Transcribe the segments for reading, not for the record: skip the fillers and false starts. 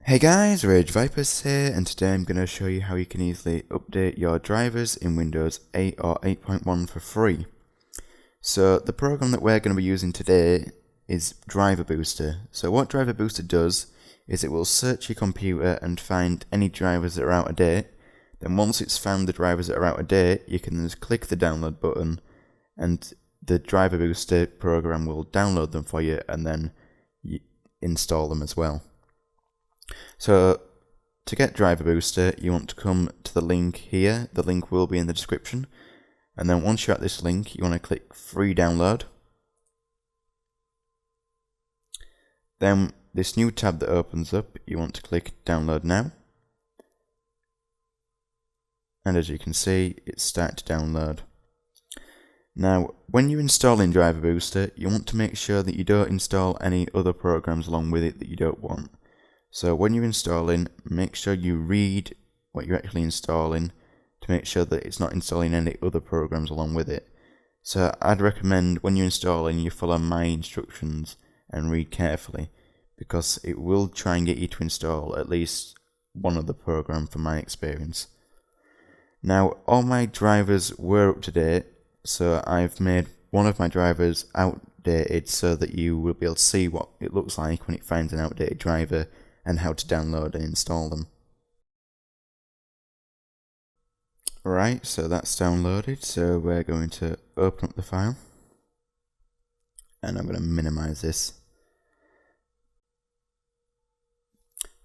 Hey guys, Rage Vipers here, and today I'm going to show you how you can easily update your drivers in Windows 8 or 8.1 for free. So the program that we're going to be using today is Driver Booster. So what Driver Booster does is it will search your computer and find any drivers that are out of date. Then once it's found the drivers that are out of date, you can just click the download button and the Driver Booster program will download them for you and then install them as well. So to get Driver Booster, you want to come to the link here. The link will be in the description. And then once you're at this link, you want to click Free Download. Then this new tab that opens up, you want to click Download Now. And as you can see, it's started to download. Now, when you're installing Driver Booster, you want to make sure that you don't install any other programs along with it that you don't want. So when you're installing, make sure you read what you're actually installing to make sure that it's not installing any other programs along with it. So I'd recommend when you're installing, you follow my instructions and read carefully, because it will try and get you to install at least one other program from my experience. Now, all my drivers were up to date, so I've made one of my drivers outdated so that you will be able to see what it looks like when it finds an outdated driver and how to download and install them. Right, so that's downloaded, so we're going to open up the file and I'm going to minimize this.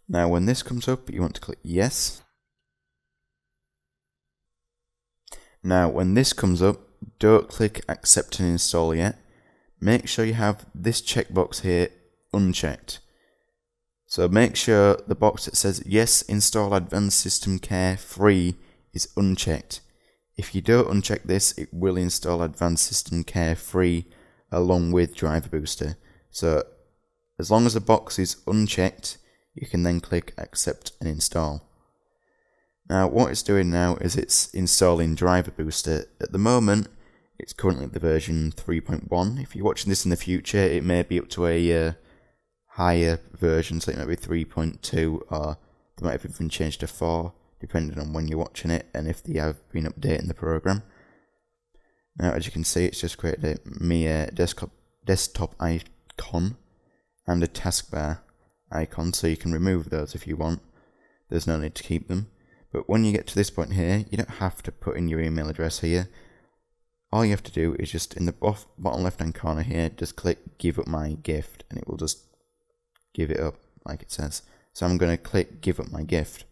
Now when this comes up, you want to click yes. Now when this comes up, don't click accept and install yet. Make sure you have this checkbox here unchecked. So make sure the box that says yes, install Advanced System Care free is unchecked. If you don't uncheck this, it will install Advanced System Care free along with Driver Booster. So as long as the box is unchecked, you can then click accept and install. Now what it's doing now is it's installing Driver Booster. At the moment, it's currently at the version 3.1. If you're watching this in the future, it may be up to a higher version, so it might be 3.2, or they might have even changed to 4, depending on when you're watching it and if they have been updating the program. Now as you can see, it's just created a desktop icon and a taskbar icon, so you can remove those if you want. There's no need to keep them. But when you get to this point here, you don't have to put in your email address here. All you have to do is just in the bottom left hand corner here, just click give up my gift and it will just give it up like it says. So I'm going to click give up my gift.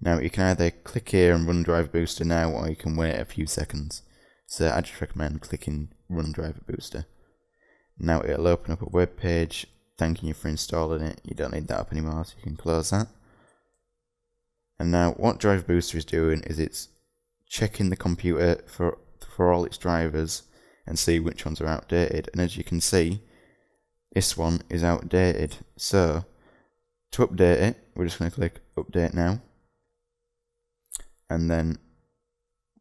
Now you can either click here and run Driver Booster now, or you can wait a few seconds. So I just recommend clicking run Driver Booster. Now it'll open up a web page thanking you for installing it. You don't need that up anymore, so you can close that. And now what Driver Booster is doing is it's checking the computer for all its drivers and see which ones are outdated. And as you can see, this one is outdated. So to update it, we're just going to click update now. And then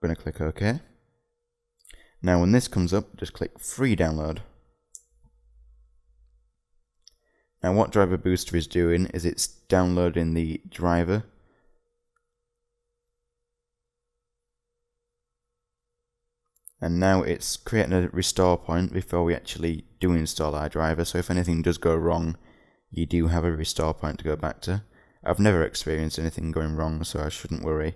we're going to click OK. Now when this comes up, just click free download. Now what Driver Booster is doing is it's downloading the driver. And now it's creating a restore point before we actually do install our driver, so if anything does go wrong, you do have a restore point to go back to. I've never experienced anything going wrong, so I shouldn't worry.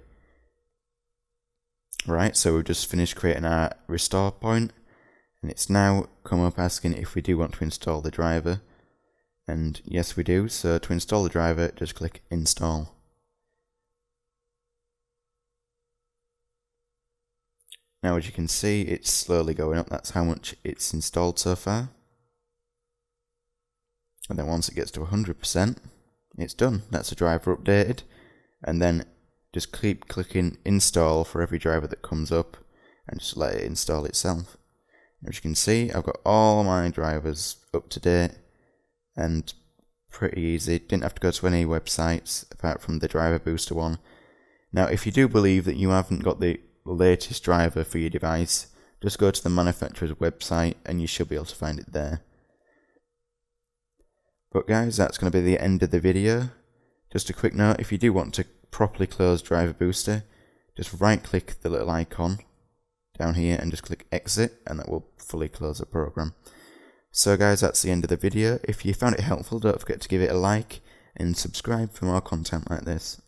Right, so we've just finished creating our restore point, and it's now come up asking if we do want to install the driver. And yes we do, so to install the driver, just click install. Now as you can see, it's slowly going up. That's how much it's installed so far. And then once it gets to 100%, it's done. That's the driver updated. And then just keep clicking install for every driver that comes up and just let it install itself. As you can see, I've got all my drivers up to date and pretty easy. Didn't have to go to any websites apart from the Driver Booster one. Now if you do believe that you haven't got the latest driver for your device, just go to the manufacturer's website and you should be able to find it there. But guys, that's going to be the end of the video. Just a quick note, if you do want to properly close Driver Booster, just right click the little icon down here and just click exit, and that will fully close the program. So guys, that's the end of the video. If you found it helpful, don't forget to give it a like and subscribe for more content like this.